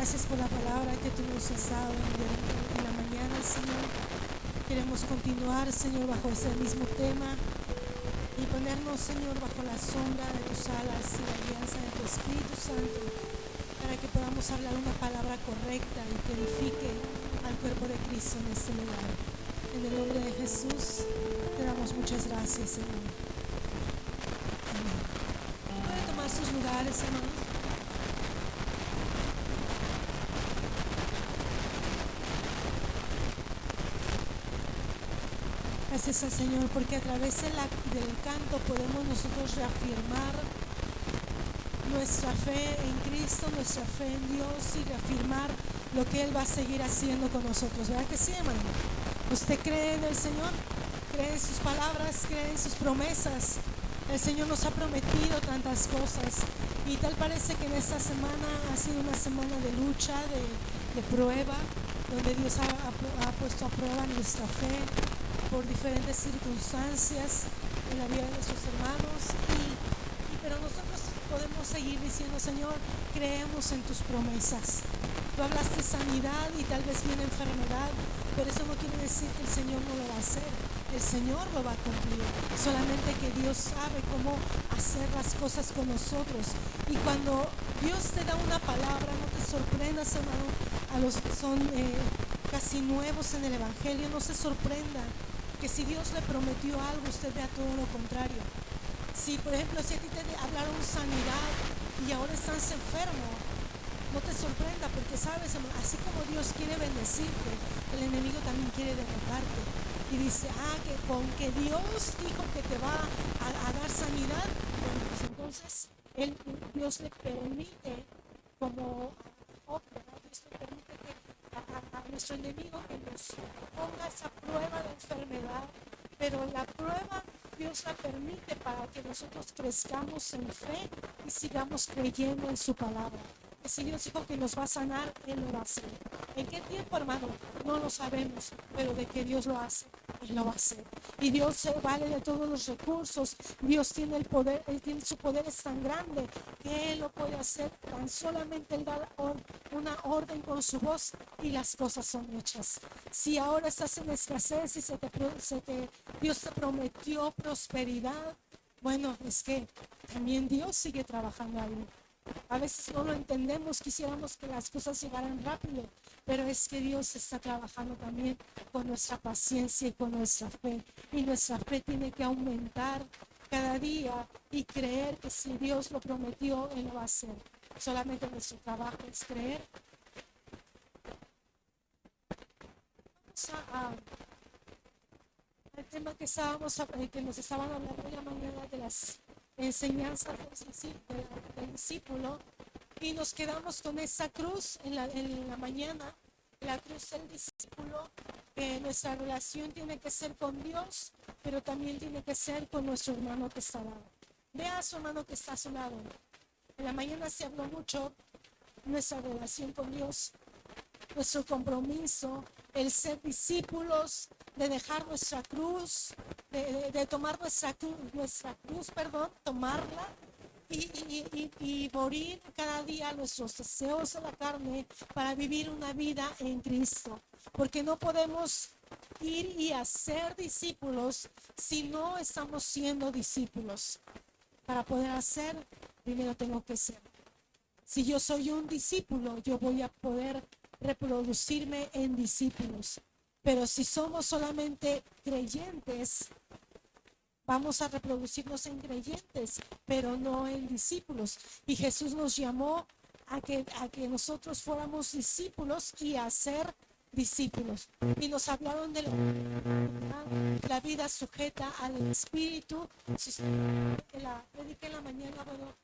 Gracias por la palabra que tú nos has dado en la mañana, Señor. Queremos continuar, Señor, bajo ese mismo tema y ponernos, Señor, bajo la sombra de tus alas y la alianza de tu Espíritu Santo, para que podamos hablar una palabra correcta y que edifique al cuerpo de Cristo en este lugar. En el nombre de Jesús te damos muchas gracias, Señor. Amén. ¿Pueden tomar sus lugares, hermanos? Gracias al Señor, porque a través del canto podemos nosotros reafirmar nuestra fe en Cristo, nuestra fe en Dios, y reafirmar lo que Él va a seguir haciendo con nosotros. ¿Verdad que sí, hermano? ¿Usted cree en el Señor? ¿Cree en sus palabras? ¿Cree en sus promesas? El Señor nos ha prometido tantas cosas, y tal parece que en esta semana ha sido una semana de lucha, de prueba, donde Dios ha puesto a prueba nuestra fe por diferentes circunstancias en la vida de nuestros hermanos, pero nosotros podemos seguir diciendo: Señor, creemos en tus promesas. Tú hablaste sanidad y tal vez viene enfermedad, pero eso no quiere decir que el Señor no lo va a hacer. El Señor lo va a cumplir, solamente que Dios sabe cómo hacer las cosas con nosotros. Y cuando Dios te da una palabra, no te sorprendas, hermano. A los que son casi nuevos en el Evangelio, no se sorprenda que si Dios le prometió algo, usted vea todo lo contrario. Si, por ejemplo, si a ti te hablaron sanidad y ahora estás enfermo, no te sorprenda, porque sabes, así como Dios quiere bendecirte, el enemigo también quiere derrotarte. Y dice: que con que Dios dijo que te va a dar sanidad, bueno, pues entonces Dios le permite, como Dios le permite que a nuestro enemigo que nos ponga esa prueba de enfermedad, pero la prueba Dios la permite para que nosotros crezcamos en fe y sigamos creyendo en su palabra. Que si Dios dijo que nos va a sanar, Él lo va a hacer. ¿En qué tiempo, hermano? No lo sabemos, pero de que Dios lo hace, Él lo va a hacer. Y Dios se vale de todos los recursos. Dios tiene el poder, su poder es tan grande que Él lo puede hacer. Tan solamente Él da una orden con su voz y las cosas son hechas. Si ahora estás en escasez y Dios te prometió prosperidad, bueno, es que también Dios sigue trabajando ahí. A veces no lo entendemos, quisiéramos que las cosas llegaran rápido, pero es que Dios está trabajando también con nuestra paciencia y con nuestra fe. Y nuestra fe tiene que aumentar cada día y creer que si Dios lo prometió, Él lo va a hacer. Solamente nuestro trabajo es creer. Vamos al tema que nos estaban hablando en la mañana, de las enseñanzas del discípulo, y nos quedamos con esa cruz en la mañana, la cruz del discípulo, que nuestra relación tiene que ser con Dios, pero también tiene que ser con nuestro hermano que está al lado. Vea a su hermano que está a su lado. En la mañana se habló mucho nuestra relación con Dios, nuestro compromiso, el ser discípulos, de dejar nuestra cruz, de tomar nuestra cruz, tomarla y morir cada día a nuestros deseos de la carne para vivir una vida en Cristo. Porque no podemos ir y hacer discípulos si no estamos siendo discípulos. Para poder hacer, primero tengo que ser. Si yo soy un discípulo, yo voy a poder reproducirme en discípulos. Pero si somos solamente creyentes, vamos a reproducirnos en creyentes, pero no en discípulos. Y Jesús nos llamó a que nosotros fuéramos discípulos y a ser discípulos. Y nos hablaron de la vida sujeta al Espíritu. Si la prediqué en la mañana, bueno,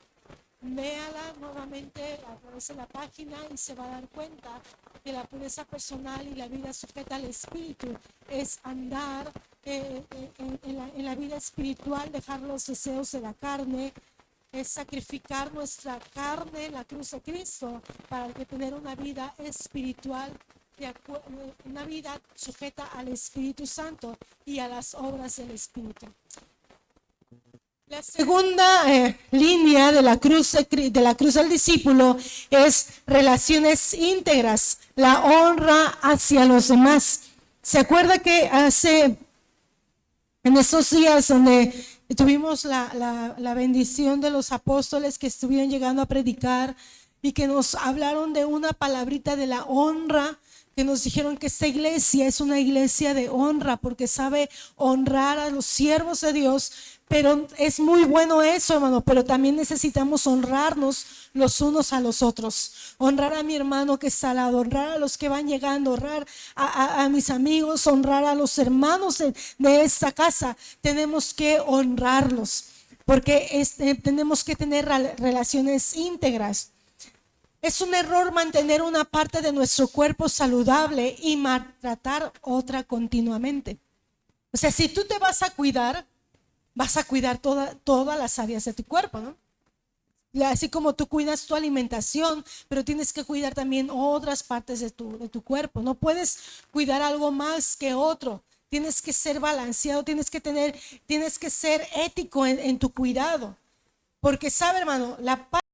véala nuevamente a través de la página y se va a dar cuenta que la pureza personal y la vida sujeta al Espíritu es andar en la vida espiritual, dejar los deseos de la carne, es sacrificar nuestra carne en la cruz de Cristo para tener una vida espiritual, una vida sujeta al Espíritu Santo y a las obras del Espíritu. La segunda línea de la cruz del discípulo es relaciones íntegras, la honra hacia los demás. ¿Se acuerda que en esos días donde tuvimos la bendición de los apóstoles que estuvieron llegando a predicar y que nos hablaron de una palabrita de la honra, que nos dijeron que esta iglesia es una iglesia de honra porque sabe honrar a los siervos de Dios? Pero es muy bueno eso, hermano, pero también necesitamos honrarnos los unos a los otros. Honrar a mi hermano que está al lado, honrar a los que van llegando, honrar a mis amigos, honrar a los hermanos de esta casa. Tenemos que honrarlos porque tenemos que tener relaciones íntegras. Es un error mantener una parte de nuestro cuerpo saludable y maltratar otra continuamente. O sea, si tú te vas a cuidar todas las áreas de tu cuerpo, ¿no? Así como tú cuidas tu alimentación, pero tienes que cuidar también otras partes de tu cuerpo. No puedes cuidar algo más que otro. Tienes que ser balanceado, tienes que ser ético en tu cuidado. Porque sabe, hermano, la parte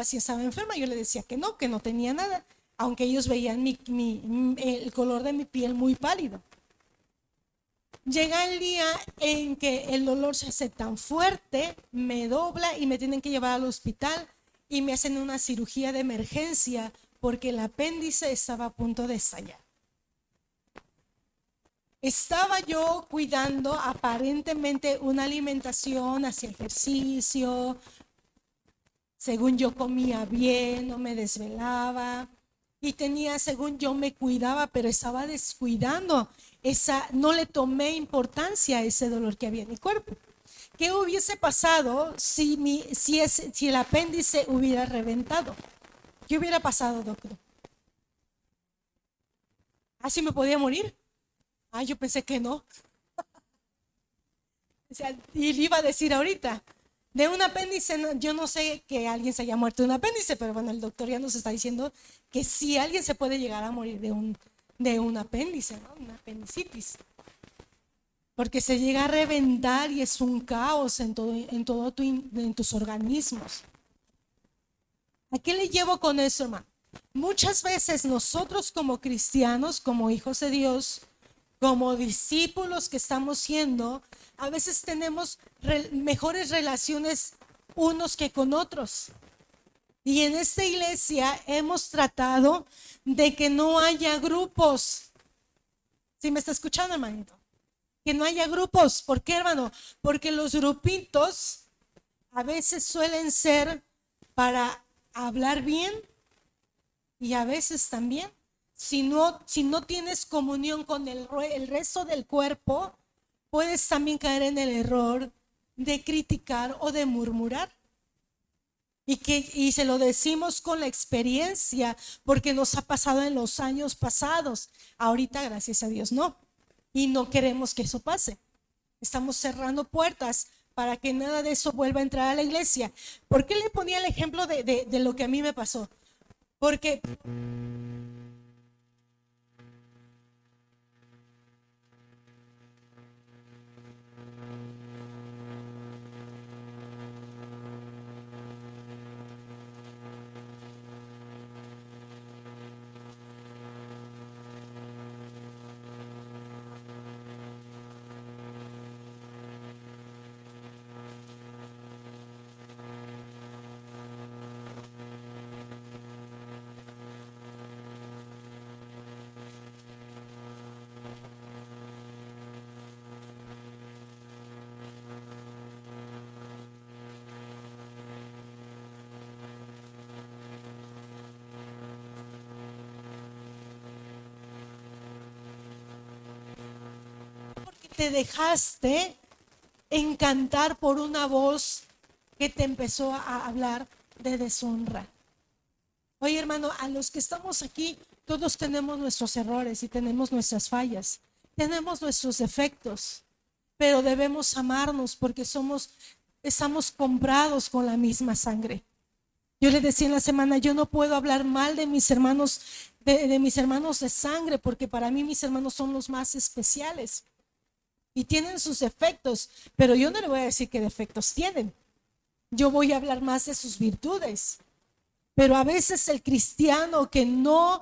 si estaba enferma, yo le decía que no tenía nada, aunque ellos veían el color de mi piel muy pálido. Llega el día en que el dolor se hace tan fuerte, me dobla y me tienen que llevar al hospital y me hacen una cirugía de emergencia porque el apéndice estaba a punto de estallar. Estaba yo cuidando aparentemente una alimentación, hacía ejercicio, según yo comía bien, no me desvelaba y tenía, según yo me cuidaba, pero estaba descuidando no le tomé importancia a ese dolor que había en mi cuerpo. ¿Qué hubiese pasado si el apéndice hubiera reventado? ¿Qué hubiera pasado, doctor? ¿Así me podía morir? Yo pensé que no. O sea, y le iba a decir ahorita, de un apéndice, yo no sé que alguien se haya muerto de un apéndice, pero bueno, el doctor ya nos está diciendo que sí alguien se puede llegar a morir de un apéndice, ¿no? Una apendicitis. Porque se llega a reventar y es un caos en tus organismos. ¿A qué le llevo con eso, hermano? Muchas veces nosotros como cristianos, como hijos de Dios, como discípulos que estamos siendo, a veces tenemos mejores relaciones unos que con otros. Y en esta iglesia hemos tratado de que no haya grupos. ¿Sí me está escuchando, hermanito? Que no haya grupos. ¿Por qué, hermano? Porque los grupitos a veces suelen ser para hablar bien y a veces también, si no tienes comunión con el resto del cuerpo, puedes también caer en el error de criticar o de murmurar. Y se lo decimos con la experiencia porque nos ha pasado en los años pasados. Ahorita, gracias a Dios, no. Y no queremos que eso pase. Estamos cerrando puertas para que nada de eso vuelva a entrar a la iglesia. ¿Por qué le ponía el ejemplo de lo que a mí me pasó? Porque te dejaste encantar por una voz que te empezó a hablar de deshonra. Oye, hermano, a los que estamos aquí, todos tenemos nuestros errores y tenemos nuestras fallas, tenemos nuestros defectos, pero debemos amarnos porque estamos comprados con la misma sangre. Yo le decía en la semana, yo no puedo hablar mal de mis hermanos, de mis hermanos de sangre, porque para mí mis hermanos son los más especiales y tienen sus defectos, pero yo no le voy a decir qué defectos tienen. Yo voy a hablar más de sus virtudes. Pero a veces el cristiano que no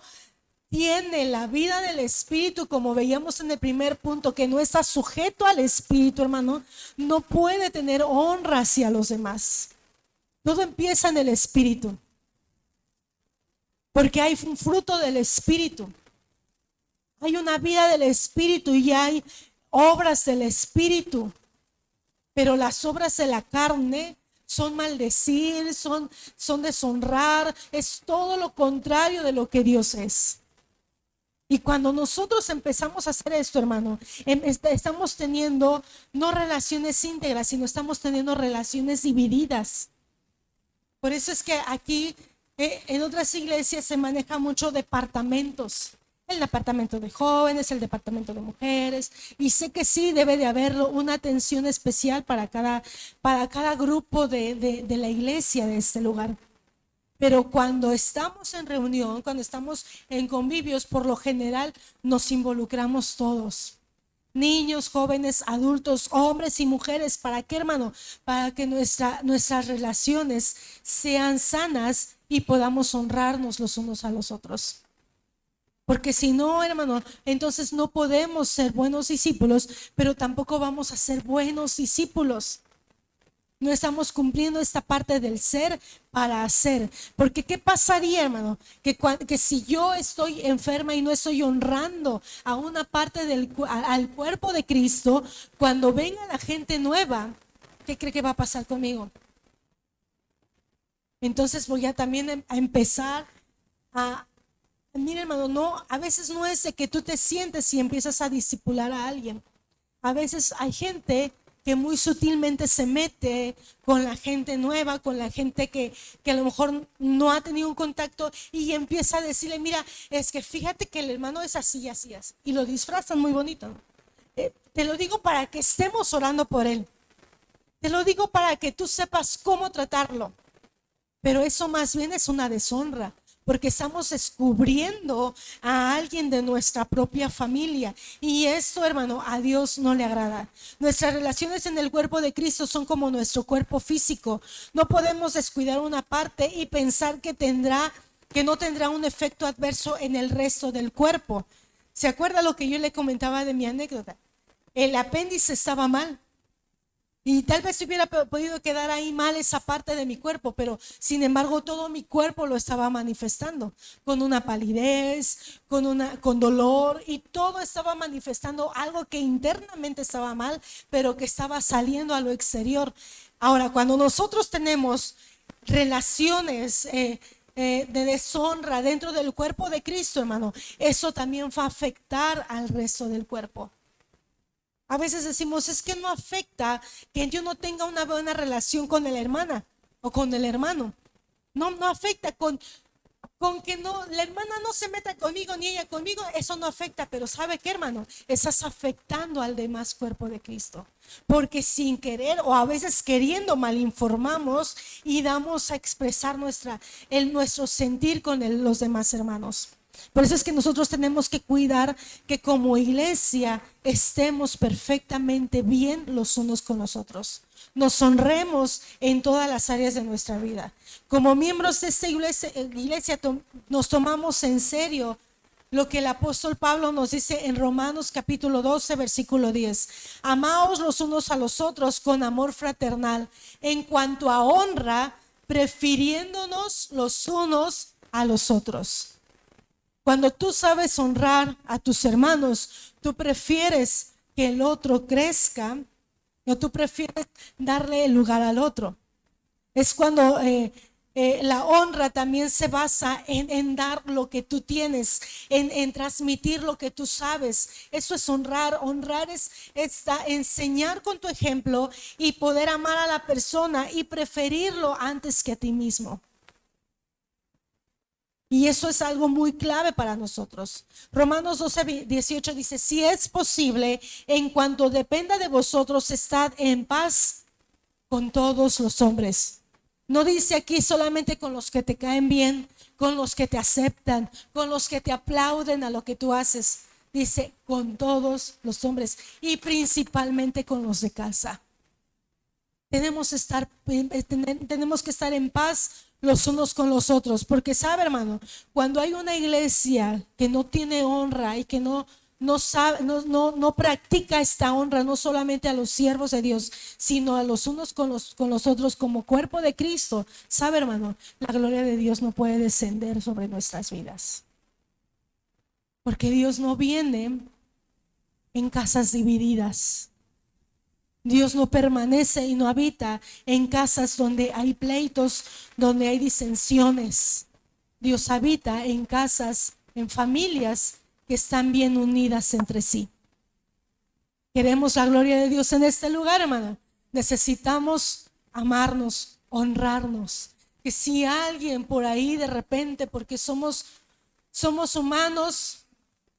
tiene la vida del Espíritu, como veíamos en el primer punto, que no está sujeto al Espíritu, hermano, no puede tener honra hacia los demás. Todo empieza en el Espíritu, porque hay un fruto del Espíritu. Hay una vida del Espíritu y hay obras del Espíritu, pero las obras de la carne son maldecir, son deshonrar, es todo lo contrario de lo que Dios es. Y cuando nosotros empezamos a hacer esto, hermano, estamos teniendo no relaciones íntegras, sino estamos teniendo relaciones divididas. Por eso es que aquí en otras iglesias se maneja mucho departamentos. El departamento de jóvenes, el departamento de mujeres, y sé que sí debe de haberlo una atención especial para cada grupo de la iglesia de este lugar. Pero cuando estamos en reunión, cuando estamos en convivios, por lo general nos involucramos todos. Niños, jóvenes, adultos, hombres y mujeres. ¿Para qué, hermano? Para que nuestras relaciones sean sanas y podamos honrarnos los unos a los otros. Porque si no, hermano, entonces no podemos ser buenos discípulos, pero tampoco vamos a ser buenos discípulos. No estamos cumpliendo esta parte del ser para hacer. Porque ¿qué pasaría, hermano? Que si yo estoy enferma y no estoy honrando a una parte al cuerpo de Cristo, cuando venga la gente nueva, ¿qué cree que va a pasar conmigo? Entonces voy a también a empezar a... Mira, hermano, no, a veces no es de que tú te sientes y empiezas a discipular a alguien. A veces hay gente que muy sutilmente se mete con la gente nueva, con la gente que a lo mejor no ha tenido un contacto y empieza a decirle, mira, es que fíjate que el hermano es así, así, así. Y lo disfrazan muy bonito, ¿no? Te lo digo para que estemos orando por él. Te lo digo para que tú sepas cómo tratarlo. Pero eso más bien es una deshonra. Porque estamos descubriendo a alguien de nuestra propia familia. Y esto, hermano, a Dios no le agrada. Nuestras relaciones en el cuerpo de Cristo son como nuestro cuerpo físico. No podemos descuidar una parte y pensar que no tendrá un efecto adverso en el resto del cuerpo. ¿Se acuerda lo que yo le comentaba de mi anécdota? El apéndice estaba mal. Y tal vez hubiera podido quedar ahí mal esa parte de mi cuerpo, pero sin embargo todo mi cuerpo lo estaba manifestando, con una palidez, con dolor, y todo estaba manifestando algo que internamente estaba mal, pero que estaba saliendo a lo exterior. Ahora, cuando nosotros tenemos relaciones de deshonra dentro del cuerpo de Cristo, hermano, eso también va a afectar al resto del cuerpo. A veces decimos, es que no afecta que yo no tenga una buena relación con la hermana o con el hermano. No afecta con que no, la hermana no se meta conmigo ni ella conmigo, eso no afecta. Pero ¿sabe qué, hermano? Estás afectando al demás cuerpo de Cristo. Porque sin querer o a veces queriendo malinformamos y damos a expresar nuestro sentir con los demás hermanos. Por eso es que nosotros tenemos que cuidar que como iglesia estemos perfectamente bien los unos con los otros. Nos honremos en todas las áreas de nuestra vida. Como miembros de esta iglesia nos tomamos en serio lo que el apóstol Pablo nos dice en Romanos capítulo 12, versículo 10. Amaos los unos a los otros con amor fraternal, en cuanto a honra, prefiriéndonos los unos a los otros. Cuando tú sabes honrar a tus hermanos, tú prefieres que el otro crezca, o tú prefieres darle el lugar al otro. Es cuando la honra también se basa en dar lo que tú tienes, en transmitir lo que tú sabes. Eso es honrar. Honrar es enseñar con tu ejemplo y poder amar a la persona y preferirlo antes que a ti mismo. Y eso es algo muy clave para nosotros. Romanos 12:18 dice: si es posible, en cuanto dependa de vosotros, estad en paz con todos los hombres. No dice aquí solamente con los que te caen bien, con los que te aceptan, con los que te aplauden a lo que tú haces. Dice con todos los hombres y principalmente con los de casa. Tenemos que estar en paz los unos con los otros, porque sabe, hermano, cuando hay una iglesia que no tiene honra y que no sabe, no practica esta honra, no solamente a los siervos de Dios, sino a los unos con los otros como cuerpo de Cristo, sabe, hermano, la gloria de Dios no puede descender sobre nuestras vidas, porque Dios no viene en casas divididas. Dios no permanece y no habita en casas donde hay pleitos, donde hay disensiones. Dios habita en casas, en familias que están bien unidas entre sí. Queremos la gloria de Dios en este lugar, hermano. Necesitamos amarnos, honrarnos. Que si alguien por ahí de repente, porque somos humanos,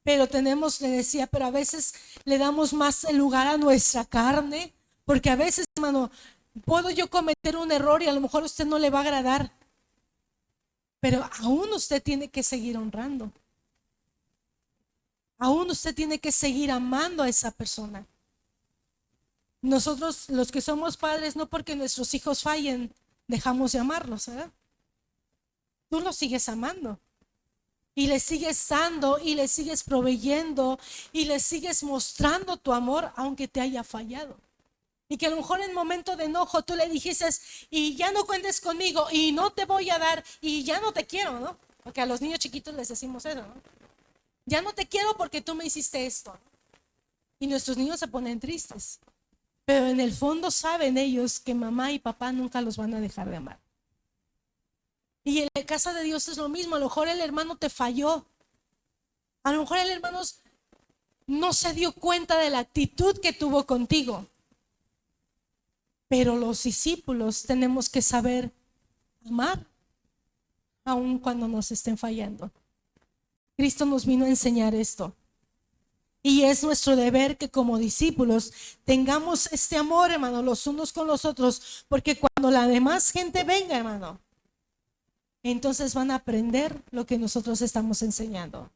pero le decía, pero a veces le damos más el lugar a nuestra carne, porque a veces, hermano, puedo yo cometer un error y a lo mejor a usted no le va a agradar, pero aún usted tiene que seguir honrando. Aún usted tiene que seguir amando a esa persona. Nosotros, los que somos padres, no porque nuestros hijos fallen, dejamos de amarlos, ¿verdad? Tú los sigues amando. Y le sigues dando y le sigues proveyendo y le sigues mostrando tu amor aunque te haya fallado. Y que a lo mejor en momento de enojo tú le dijiste y ya no cuentes conmigo y no te voy a dar y ya no te quiero, ¿no? Porque a los niños chiquitos les decimos eso, ¿no? Ya no te quiero porque tú me hiciste esto. Y nuestros niños se ponen tristes. Pero en el fondo saben ellos que mamá y papá nunca los van a dejar de amar. Y en la casa de Dios es lo mismo. A lo mejor el hermano te falló. A lo mejor el hermano no se dio cuenta de la actitud que tuvo contigo. Pero los discípulos tenemos que saber amar aun cuando nos estén fallando. Cristo nos vino a enseñar esto. Y es nuestro deber que como discípulos tengamos este amor, hermano, los unos con los otros. Porque cuando la demás gente venga, hermano, entonces van a aprender lo que nosotros estamos enseñando.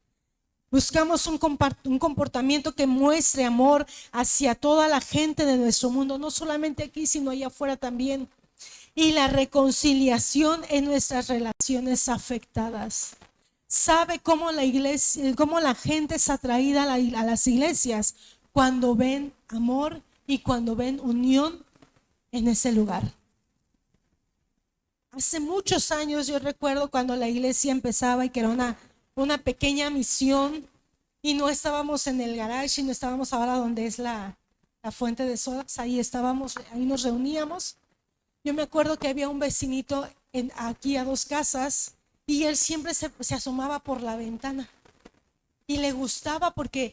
Buscamos un comportamiento que muestre amor hacia toda la gente de nuestro mundo, no solamente aquí, sino allá afuera también. Y la reconciliación en nuestras relaciones afectadas. ¿Sabe cómo la iglesia, cómo la gente es atraída a las iglesias? Cuando ven amor y cuando ven unión en ese lugar. Hace muchos años yo recuerdo cuando la iglesia empezaba y que era una pequeña misión y no estábamos en el garage y no estábamos ahora donde es la fuente de sodas, ahí nos reuníamos. Yo me acuerdo que había un vecinito aquí a 2 casas y él siempre se asomaba por la ventana y le gustaba porque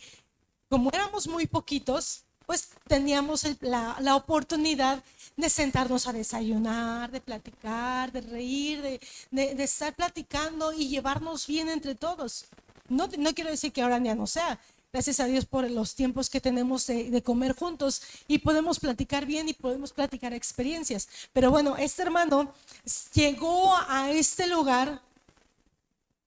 como éramos muy poquitos, pues teníamos la oportunidad de sentarnos a desayunar, de platicar, de reír, de estar platicando y llevarnos bien entre todos. No quiero decir que ahora ya no sea. Gracias a Dios por los tiempos que tenemos de comer juntos y podemos platicar bien y podemos platicar experiencias. Pero bueno, este hermano llegó a este lugar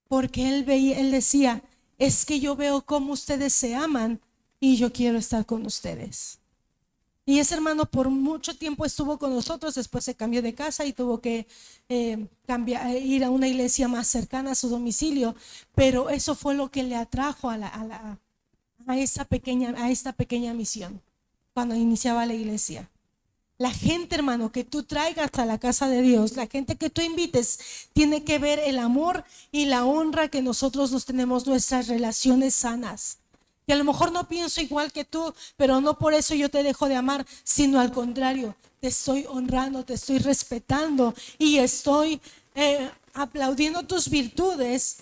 porque él decía, es que yo veo cómo ustedes se aman y yo quiero estar con ustedes. Y ese hermano por mucho tiempo estuvo con nosotros, después se cambió de casa y tuvo que ir a una iglesia más cercana a su domicilio, pero eso fue lo que le atrajo a esta pequeña misión cuando iniciaba la iglesia. La gente, hermano, que tú traigas a la casa de Dios, la gente que tú invites, tiene que ver el amor y la honra que nosotros nos tenemos, nuestras relaciones sanas. Y a lo mejor no pienso igual que tú, pero no por eso yo te dejo de amar, sino al contrario, te estoy honrando, te estoy respetando y estoy aplaudiendo tus virtudes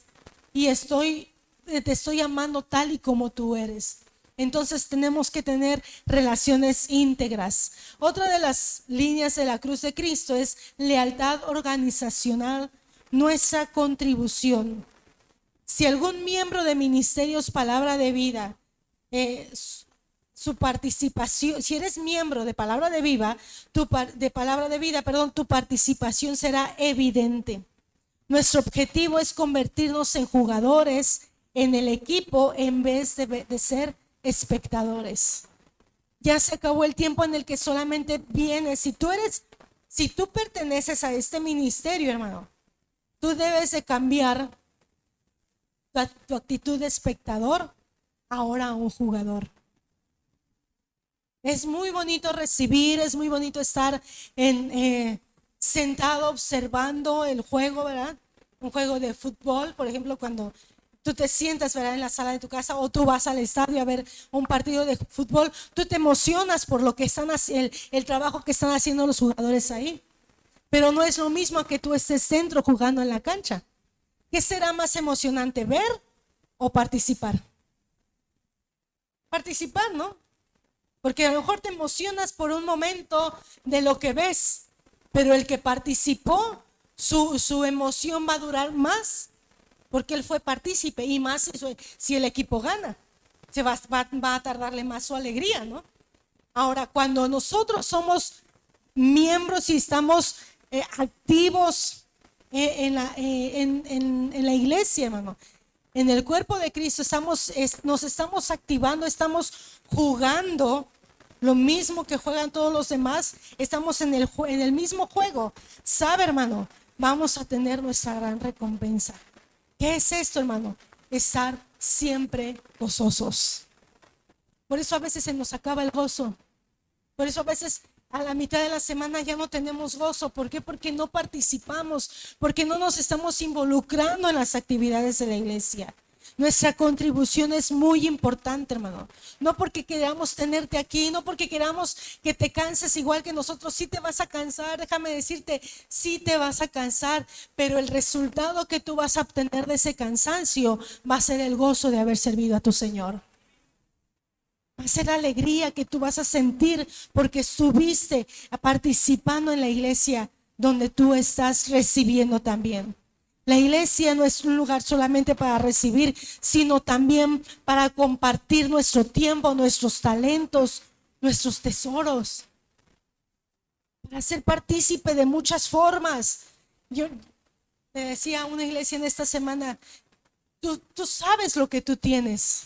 y te estoy amando tal y como tú eres. Entonces tenemos que tener relaciones íntegras. Otra de las líneas de la cruz de Cristo es lealtad organizacional, nuestra contribución. Si algún miembro de Ministerios Palabra de Vida, su participación, si eres miembro de Palabra de Vida, tu participación será evidente. Nuestro objetivo es convertirnos en jugadores en el equipo en vez de ser espectadores. Ya se acabó el tiempo en el que solamente vienes. Si tú perteneces a este ministerio, hermano, tú debes de cambiar tu actitud de espectador ahora a un jugador. Es muy bonito recibir, es muy bonito estar sentado observando el juego, ¿verdad? Un juego de fútbol, por ejemplo, cuando tú te sientas, ¿verdad?, en la sala de tu casa, o tú vas al estadio a ver un partido de fútbol, tú te emocionas por lo que están haciendo, el trabajo que están haciendo los jugadores ahí. Pero no es lo mismo que tú estés dentro jugando en la cancha. ¿Qué será más emocionante, ver o participar? Participar, ¿no? Porque a lo mejor te emocionas por un momento de lo que ves, pero el que participó, su emoción va a durar más, porque él fue partícipe, y más si el equipo gana, va a tardarle más su alegría, ¿no? Ahora, cuando nosotros somos miembros y estamos activos en la iglesia, hermano, en el cuerpo de Cristo, nos estamos activando, estamos jugando lo mismo que juegan todos los demás, estamos en el mismo juego. ¿Sabe, hermano? Vamos a tener nuestra gran recompensa. ¿Qué es esto, hermano? Estar siempre gozosos. Por eso a veces se nos acaba el gozo. Por eso a veces a la mitad de la semana ya no tenemos gozo. ¿Por qué? Porque no participamos, porque no nos estamos involucrando en las actividades de la iglesia. Nuestra contribución es muy importante, hermano. No porque queramos tenerte aquí, no porque queramos que te canses igual que nosotros. Sí te vas a cansar, déjame decirte, sí te vas a cansar, pero el resultado que tú vas a obtener de ese cansancio va a ser el gozo de haber servido a tu Señor. Va a ser la alegría que tú vas a sentir porque estuviste participando en la iglesia donde tú estás recibiendo también. La iglesia no es un lugar solamente para recibir, sino también para compartir nuestro tiempo, nuestros talentos, nuestros tesoros. Para ser partícipe de muchas formas. Yo le decía a una iglesia en esta semana, tú sabes lo que tú tienes.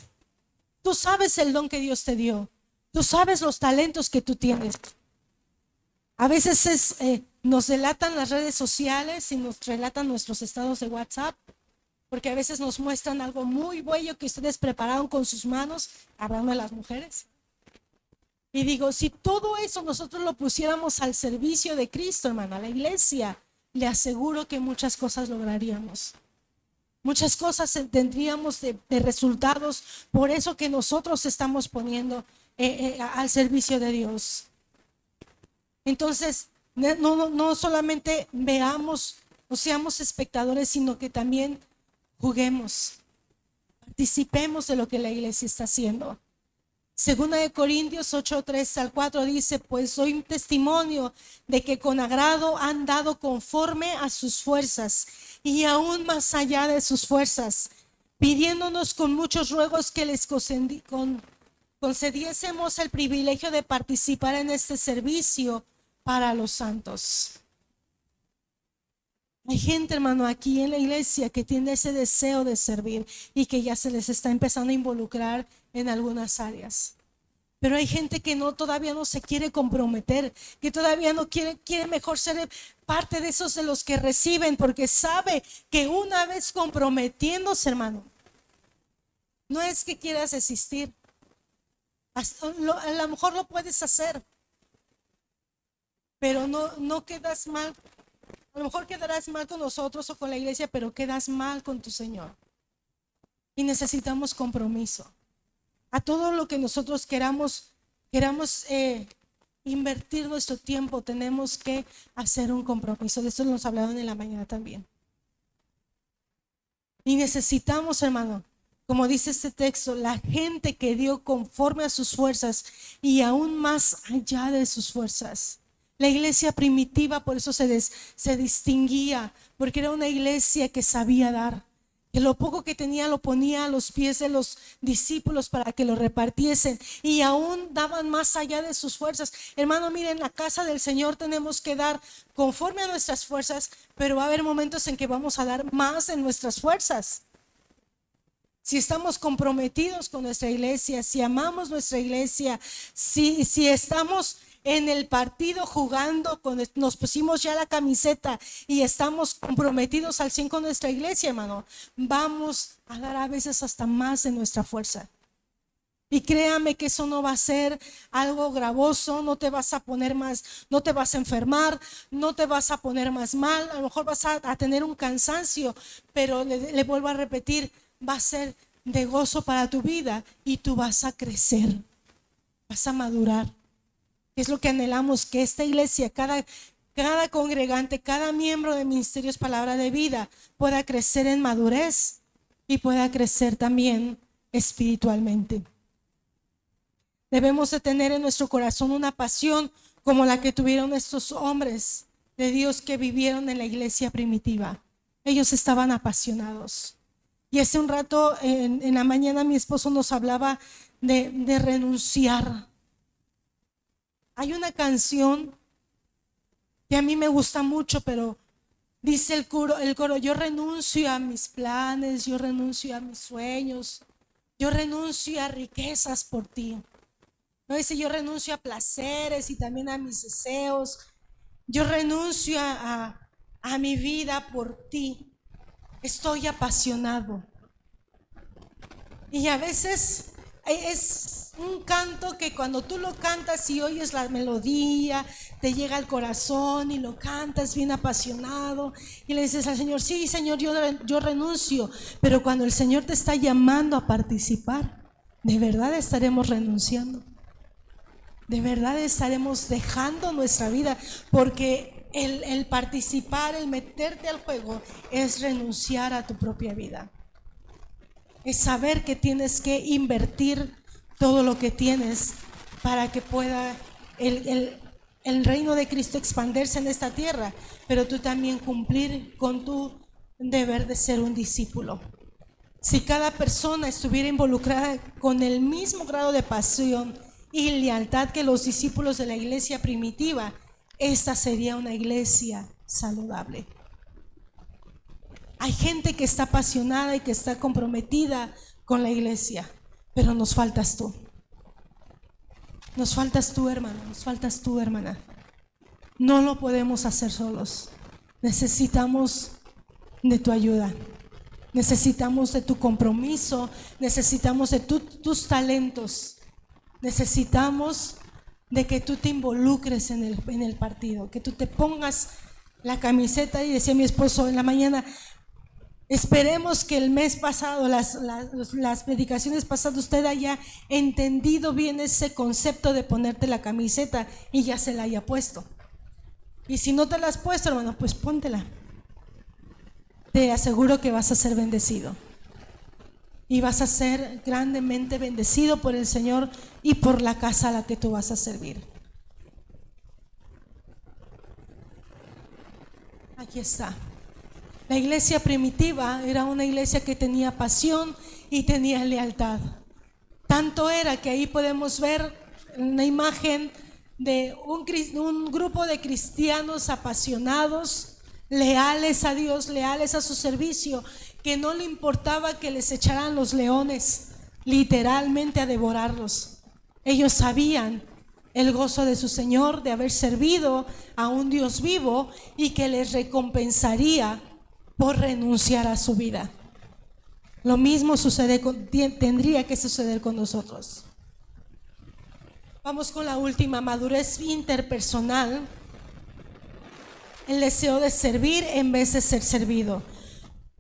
Tú sabes el don que Dios te dio. Tú sabes los talentos que tú tienes. A veces nos delatan las redes sociales y nos relatan nuestros estados de WhatsApp, porque a veces nos muestran algo muy bello que ustedes prepararon con sus manos, hablando de las mujeres. Y digo, si todo eso nosotros lo pusiéramos al servicio de Cristo, hermano, a la iglesia, le aseguro que muchas cosas lograríamos. Muchas cosas tendríamos de resultados por eso que nosotros estamos poniendo al servicio de Dios. Entonces, no solamente veamos o seamos espectadores, sino que también juguemos, participemos de lo que la iglesia está haciendo. Segunda de Corintios 8:3-4 dice, pues soy un testimonio de que con agrado han dado conforme a sus fuerzas y aún más allá de sus fuerzas, pidiéndonos con muchos ruegos que les concediésemos el privilegio de participar en este servicio para los santos. Hay gente, hermano, aquí en la iglesia que tiene ese deseo de servir y que ya se les está empezando a involucrar en algunas áreas. Pero hay gente que todavía no se quiere comprometer, que todavía no quiere mejor ser parte de esos de los que reciben, porque sabe que una vez comprometiéndose, hermano, no es que quieras desistir. A lo mejor lo puedes hacer, pero no quedas mal. A lo mejor quedarás mal con nosotros o con la iglesia, pero quedas mal con tu Señor. Y necesitamos compromiso. A todo lo que nosotros queramos invertir nuestro tiempo, tenemos que hacer un compromiso. De eso nos hablaron en la mañana también. Y necesitamos, hermano, como dice este texto, la gente que dio conforme a sus fuerzas y aún más allá de sus fuerzas. La iglesia primitiva por eso se distinguía, porque era una iglesia que sabía dar, que lo poco que tenía lo ponía a los pies de los discípulos para que lo repartiesen, y aún daban más allá de sus fuerzas. Hermano, miren, en la casa del Señor tenemos que dar conforme a nuestras fuerzas, pero va a haber momentos en que vamos a dar más en nuestras fuerzas. Si estamos comprometidos con nuestra iglesia, si amamos nuestra iglesia, si estamos en el partido jugando, nos pusimos ya la camiseta y estamos comprometidos al 100 con nuestra iglesia, hermano, vamos a dar a veces hasta más de nuestra fuerza. Y créame que eso no va a ser algo gravoso, no te vas a poner más, no te vas a enfermar, no te vas a poner más mal, a lo mejor vas a tener un cansancio, pero le vuelvo a repetir, va a ser de gozo para tu vida y tú vas a crecer, vas a madurar. Es lo que anhelamos, que esta iglesia, cada congregante, cada miembro de Ministerios Palabra de Vida pueda crecer en madurez y pueda crecer también espiritualmente. Debemos de tener en nuestro corazón una pasión como la que tuvieron estos hombres de Dios que vivieron en la iglesia primitiva. Ellos estaban apasionados. Y hace un rato en la mañana mi esposo nos hablaba de renunciar. Hay una canción que a mí me gusta mucho, pero dice el coro, yo renuncio a mis planes, yo renuncio a mis sueños, yo renuncio a riquezas por ti. No dice, yo renuncio a placeres y también a mis deseos, yo renuncio a mi vida por ti. Estoy apasionado. Y a veces es un canto que cuando tú lo cantas y oyes la melodía, te llega al corazón y lo cantas bien apasionado y le dices al Señor, sí, Señor, yo renuncio. Pero cuando el Señor te está llamando a participar, ¿de verdad estaremos renunciando? ¿De verdad estaremos dejando nuestra vida? Porque el participar, el meterte al juego es renunciar a tu propia vida. Es saber que tienes que invertir todo lo que tienes para que pueda el reino de Cristo expandirse en esta tierra, pero tú también cumplir con tu deber de ser un discípulo. Si cada persona estuviera involucrada con el mismo grado de pasión y lealtad que los discípulos de la iglesia primitiva, esta sería una iglesia saludable. Hay gente que está apasionada y que está comprometida con la iglesia, pero nos faltas tú. Nos faltas tú, hermano, nos faltas tú, hermana. No lo podemos hacer solos. Necesitamos de tu ayuda. Necesitamos de tu compromiso. Necesitamos de tus talentos. Necesitamos de que tú te involucres en el partido, que tú te pongas la camiseta. Y decía mi esposo en la mañana, esperemos que el mes pasado, las predicaciones pasadas, usted haya entendido bien ese concepto de ponerte la camiseta y ya se la haya puesto. Y si no te la has puesto, hermano, pues póntela. Te aseguro que vas a ser bendecido. Y vas a ser grandemente bendecido por el Señor y por la casa a la que tú vas a servir. Aquí está. La iglesia primitiva era una iglesia que tenía pasión y tenía lealtad. Tanto era que ahí podemos ver una imagen de un grupo de cristianos apasionados, leales a Dios, leales a su servicio, que no le importaba que les echaran los leones literalmente a devorarlos. Ellos sabían el gozo de su Señor, de haber servido a un Dios vivo y que les recompensaría por renunciar a su vida. Lo mismo tendría que suceder con nosotros. Vamos con la última, madurez interpersonal. El deseo de servir en vez de ser servido.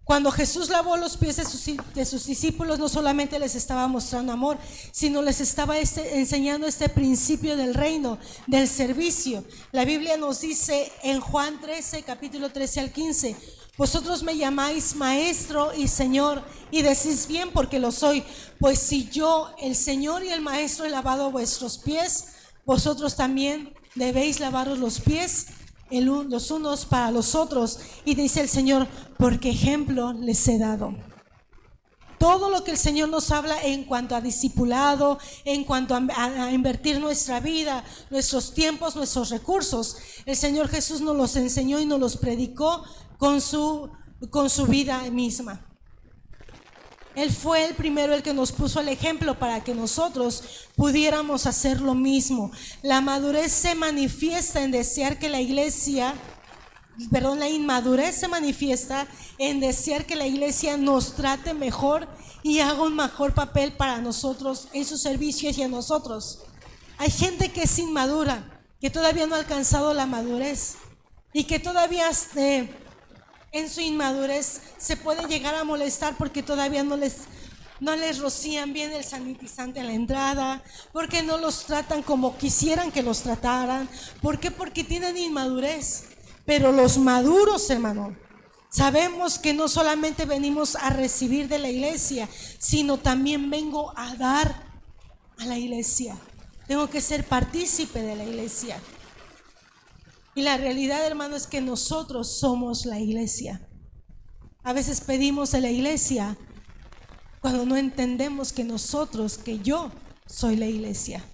Cuando Jesús lavó los pies de sus discípulos, no solamente les estaba mostrando amor, sino les estaba enseñando este principio del reino, del servicio. La Biblia nos dice en Juan 13, capítulo 13 al 15, vosotros me llamáis maestro y señor, y decís bien porque lo soy, pues si yo, el Señor y el maestro, he lavado vuestros pies, vosotros también debéis lavaros los pies los unos para los otros. Y dice el Señor, porque ejemplo les he dado. Todo lo que el Señor nos habla en cuanto a discipulado, en cuanto a invertir nuestra vida, nuestros tiempos, nuestros recursos, el Señor Jesús nos los enseñó y nos los predicó con su vida misma. Él fue el primero, el que nos puso el ejemplo para que nosotros pudiéramos hacer lo mismo. La madurez se manifiesta en desear que la inmadurez se manifiesta en desear que la iglesia nos trate mejor y haga un mejor papel para nosotros en su servicio hacia nosotros. Hay gente que es inmadura, que todavía no ha alcanzado la madurez y que todavía en su inmadurez se puede llegar a molestar porque todavía no les rocían bien el sanitizante a la entrada, porque no los tratan como quisieran que los trataran. ¿Por qué? Porque tienen inmadurez. Pero los maduros, hermano, sabemos que no solamente venimos a recibir de la iglesia, sino también vengo a dar a la iglesia. Tengo que ser partícipe de la iglesia. Y la realidad, hermano, es que nosotros somos la iglesia. A veces pedimos de la iglesia cuando no entendemos que yo soy la iglesia.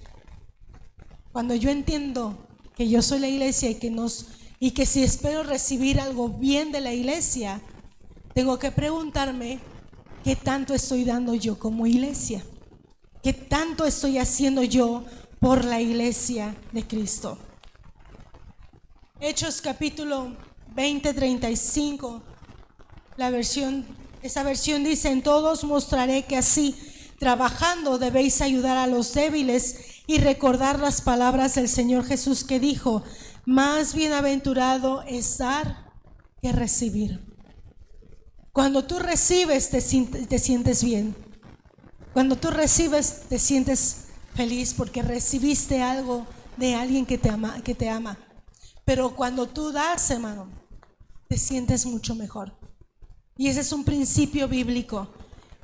Cuando yo entiendo que yo soy la iglesia y que si espero recibir algo bien de la iglesia, tengo que preguntarme qué tanto estoy dando yo como iglesia, qué tanto estoy haciendo yo por la iglesia de Cristo. Hechos capítulo 20, 35, esa versión dice: en todos mostraré que así, trabajando, debéis ayudar a los débiles y recordar las palabras del Señor Jesús que dijo: más bienaventurado es dar que recibir. Cuando tú recibes te sientes bien. Cuando tú recibes te sientes feliz porque recibiste algo de alguien que te ama. Pero cuando tú das, hermano, te sientes mucho mejor. Y ese es un principio bíblico.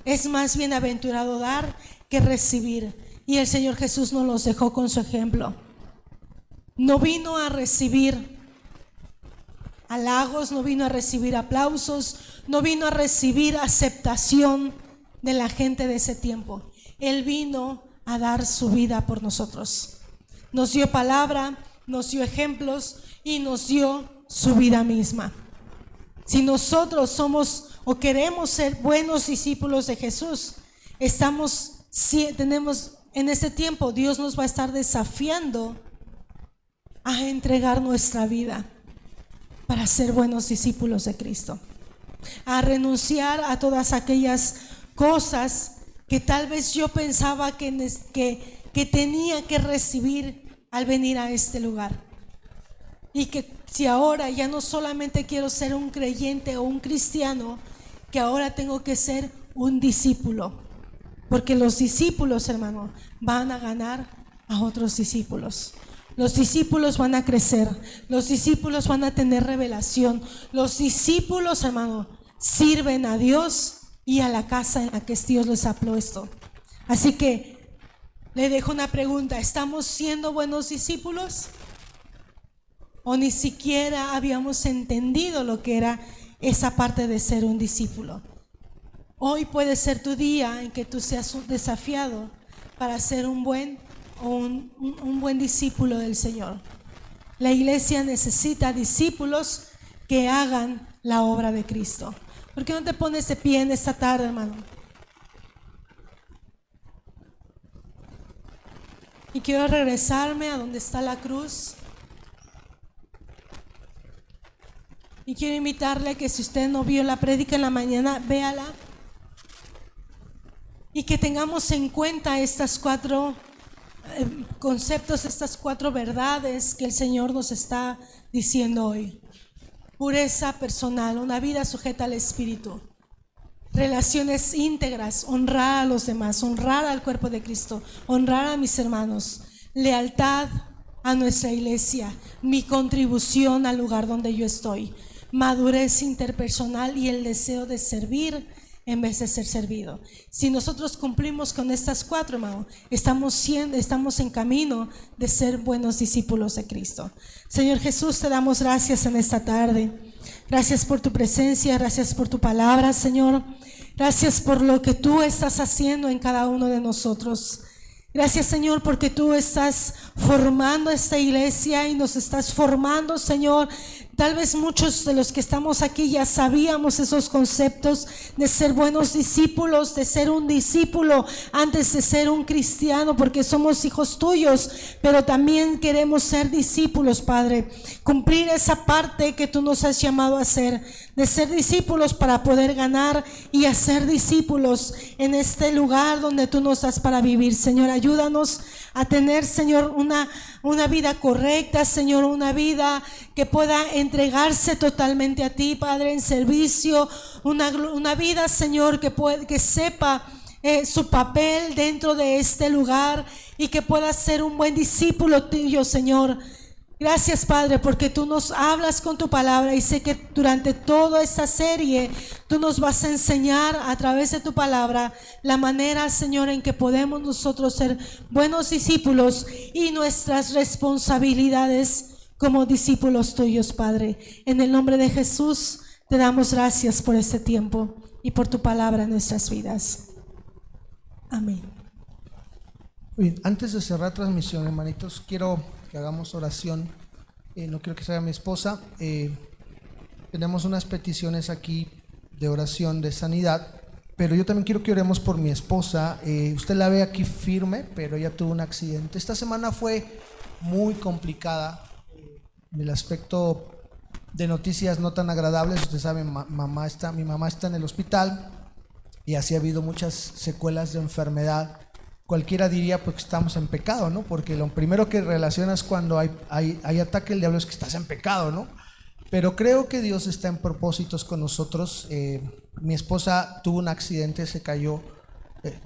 Es más bienaventurado dar que recibir. Y el Señor Jesús nos los dejó con su ejemplo. No vino a recibir halagos, no vino a recibir aplausos, no vino a recibir aceptación de la gente de ese tiempo. Él vino a dar su vida por nosotros. Nos dio palabra, nos dio ejemplos y nos dio su vida misma. Si nosotros somos o queremos ser buenos discípulos de Jesús, tenemos en este tiempo, Dios nos va a estar desafiando a entregar nuestra vida para ser buenos discípulos de Cristo, a renunciar a todas aquellas cosas que tal vez yo pensaba que tenía que recibir al venir a este lugar. Y que si ahora ya no solamente quiero ser un creyente o un cristiano, que ahora tengo que ser un discípulo, porque los discípulos, hermano, van a ganar a otros discípulos. Los discípulos van a crecer, los discípulos van a tener revelación, los discípulos, hermano, sirven a Dios y a la casa en la que Dios les ha puesto. Así que le dejo una pregunta: ¿estamos siendo buenos discípulos? ¿O ni siquiera habíamos entendido lo que era esa parte de ser un discípulo? Hoy puede ser tu día en que tú seas desafiado para ser un buen discípulo del Señor. La iglesia necesita discípulos que hagan la obra de Cristo. ¿Por qué no te pones de pie en esta tarde, hermano? Y quiero regresarme a donde está la cruz. Y quiero invitarle que si usted no vio la prédica en la mañana, véala. Y que tengamos en cuenta estas 4 conceptos, estas 4 verdades que el Señor nos está diciendo hoy. Pureza personal, una vida sujeta al Espíritu. relaciones íntegras, honrar a los demás, honrar al cuerpo de Cristo, honrar a mis hermanos, lealtad a nuestra iglesia, mi contribución al lugar donde yo estoy, madurez interpersonal y el deseo de servir en vez de ser servido. Si nosotros cumplimos con estas 4, hermano, estamos en camino de ser buenos discípulos de Cristo. Señor Jesús, te damos gracias en esta tarde. Gracias por tu presencia, gracias por tu palabra, Señor. Gracias por lo que tú estás haciendo en cada uno de nosotros. Gracias, Señor, porque tú estás formando esta iglesia y nos estás formando, Señor. Tal vez muchos de los que estamos aquí ya sabíamos esos conceptos de ser buenos discípulos, de ser un discípulo antes de ser un cristiano, porque somos hijos tuyos, pero también queremos ser discípulos, Padre. Cumplir esa parte que tú nos has llamado a hacer, de ser discípulos para poder ganar y hacer discípulos en este lugar donde tú nos das para vivir. Señor, ayúdanos a tener, Señor, una vida correcta, Señor, una vida que pueda entregarse totalmente a ti, Padre, en servicio, una vida, Señor, que sepa su papel dentro de este lugar y que pueda ser un buen discípulo tuyo, Señor. Gracias, Padre, porque tú nos hablas con tu palabra y sé que durante toda esta serie tú nos vas a enseñar a través de tu palabra la manera, Señor, en que podemos nosotros ser buenos discípulos y nuestras responsabilidades como discípulos tuyos, Padre. En el nombre de Jesús te damos gracias por este tiempo y por tu palabra en nuestras vidas. Amén. Bien, antes de cerrar transmisión, hermanitos, quiero que hagamos oración. No quiero que sea mi esposa. Tenemos unas peticiones aquí de oración de sanidad, pero yo también quiero que oremos por mi esposa. Usted la ve aquí firme, pero ella tuvo un accidente. Esta semana fue muy complicada en el aspecto de noticias no tan agradables. Usted sabe, mi mamá está en el hospital y así ha habido muchas secuelas de enfermedad. Cualquiera diría pues que estamos en pecado, ¿no? Porque lo primero que relacionas cuando hay ataque del diablo es que estás en pecado, ¿no? Pero creo que Dios está en propósitos con nosotros. Mi esposa tuvo un accidente, se cayó.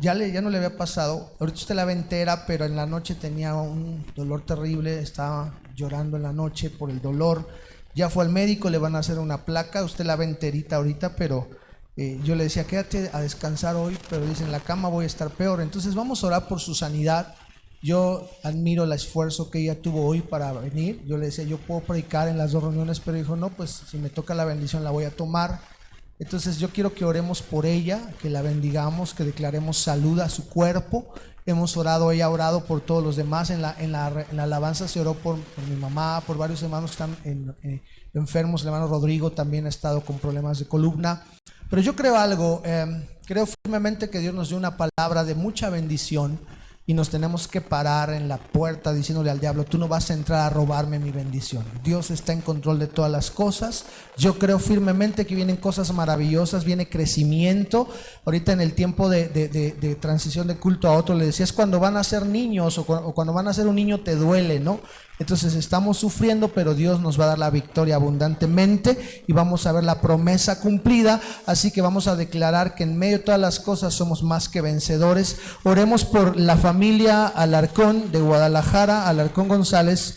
Ya no le había pasado. Ahorita usted la ve entera, pero en la noche tenía un dolor terrible. Estaba llorando en la noche por el dolor. Ya fue al médico, le van a hacer una placa. Usted la ve enterita ahorita, pero yo le decía, quédate a descansar hoy, pero dice, en la cama voy a estar peor. Entonces vamos a orar por su sanidad. Yo admiro el esfuerzo que ella tuvo hoy para venir. Yo le decía, yo puedo predicar en las 2 reuniones, pero dijo, no, pues si me toca la bendición la voy a tomar. Entonces yo quiero que oremos por ella, que la bendigamos, que declaremos salud a su cuerpo. Hemos orado, ella ha orado por todos los demás. En la alabanza se oró por mi mamá, por varios hermanos que están enfermos. El hermano Rodrigo también ha estado con problemas de columna. Pero yo creo algo, creo firmemente que Dios nos dio una palabra de mucha bendición y nos tenemos que parar en la puerta diciéndole al diablo, tú no vas a entrar a robarme mi bendición. Dios está en control de todas las cosas. Yo creo firmemente que vienen cosas maravillosas, viene crecimiento. Ahorita en el tiempo de transición de culto a otro, le decía, es cuando van a ser niños o cuando van a ser un niño te duele, ¿no? Entonces estamos sufriendo, pero Dios nos va a dar la victoria abundantemente y vamos a ver la promesa cumplida. Así que vamos a declarar que en medio de todas las cosas somos más que vencedores. Oremos por la familia Alarcón de Guadalajara, Alarcón González,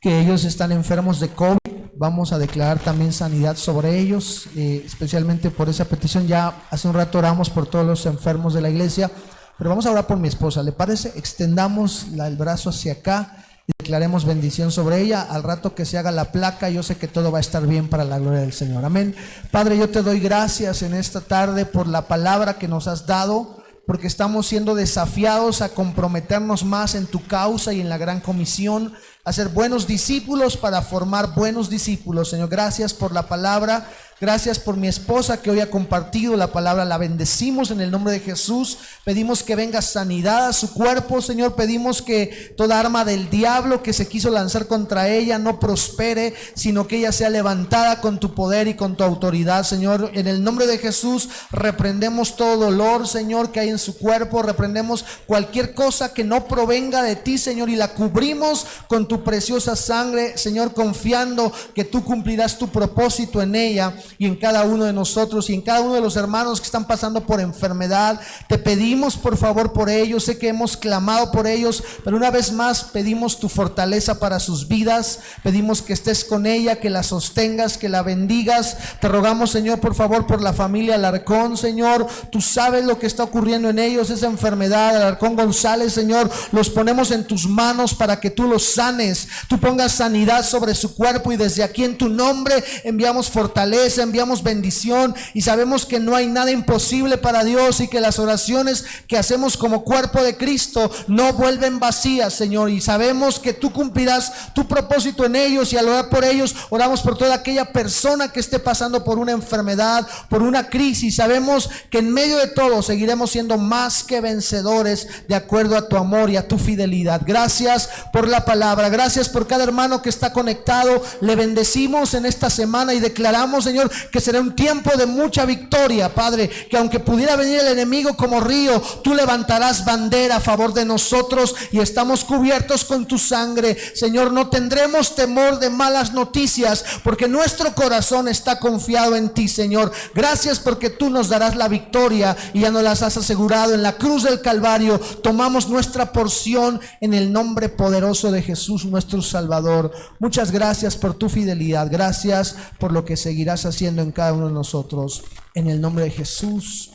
que ellos están enfermos de COVID. Vamos a declarar también sanidad sobre ellos, especialmente por esa petición. Ya hace un rato oramos por todos los enfermos de la iglesia, pero vamos a orar por mi esposa. ¿Le parece? Extendamos el brazo hacia acá y declaremos bendición sobre ella. Al rato que se haga la placa, yo sé que todo va a estar bien para la gloria del Señor. Amén. Padre, yo te doy gracias en esta tarde por la palabra que nos has dado, porque estamos siendo desafiados a comprometernos más en tu causa y en la gran comisión, a ser buenos discípulos para formar buenos discípulos. Señor, gracias por la palabra. Gracias por mi esposa que hoy ha compartido la palabra. La bendecimos en el nombre de Jesús. Pedimos que venga sanidad a su cuerpo, Señor. Pedimos que toda arma del diablo que se quiso lanzar contra ella no prospere, sino que ella sea levantada con tu poder y con tu autoridad, Señor. En el nombre de Jesús reprendemos todo dolor, Señor, que hay en su cuerpo. Reprendemos cualquier cosa que no provenga de ti, Señor, y la cubrimos con tu preciosa sangre, Señor, confiando que tú cumplirás tu propósito en ella. y en cada uno de nosotros y en cada uno de los hermanos que están pasando por enfermedad. Te pedimos por favor por ellos. Sé que hemos clamado por ellos, pero una vez más pedimos tu fortaleza para sus vidas. Pedimos que estés con ella, que la sostengas, que la bendigas. Te rogamos, Señor, por favor, por la familia Alarcón, Señor. Tú sabes lo que está ocurriendo en ellos, esa enfermedad. Alarcón González, Señor, los ponemos en tus manos para que tú los sanes. Tú pongas sanidad sobre su cuerpo, y desde aquí en tu nombre enviamos fortaleza, enviamos bendición, y sabemos que no hay nada imposible para Dios, y que las oraciones que hacemos como cuerpo de Cristo no vuelven vacías, Señor, y sabemos que tú cumplirás tu propósito en ellos. Y al orar por ellos, oramos por toda aquella persona que esté pasando por una enfermedad, por una crisis. Sabemos que en medio de todo seguiremos siendo más que vencedores de acuerdo a tu amor y a tu fidelidad. Gracias por la palabra, gracias por cada hermano que está conectado. Le bendecimos en esta semana y declaramos, Señor, que será un tiempo de mucha victoria, Padre, que aunque pudiera venir el enemigo como río, tú levantarás bandera a favor de nosotros y estamos cubiertos con tu sangre. Señor, no tendremos temor de malas noticias, porque nuestro corazón está confiado en ti, Señor. Gracias porque tú nos darás la victoria y ya nos las has asegurado en la cruz del Calvario. Tomamos nuestra porción en el nombre poderoso de Jesús, nuestro Salvador. Muchas gracias por tu fidelidad. Gracias por lo que seguirás haciendo en cada uno de nosotros. En el nombre de Jesús.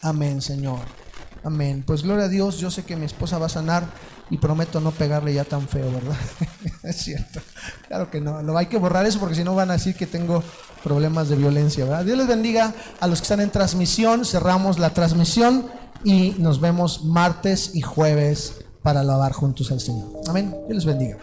Amén, Señor. Amén. Pues gloria a Dios. Yo sé que mi esposa va a sanar y prometo no pegarle ya tan feo, ¿verdad? Es cierto. Claro que no. Hay que borrar eso, porque si no van a decir que tengo problemas de violencia, ¿verdad? Dios les bendiga a los que están en transmisión. Cerramos la transmisión y nos vemos martes y jueves para alabar juntos al Señor. Amén. Dios les bendiga.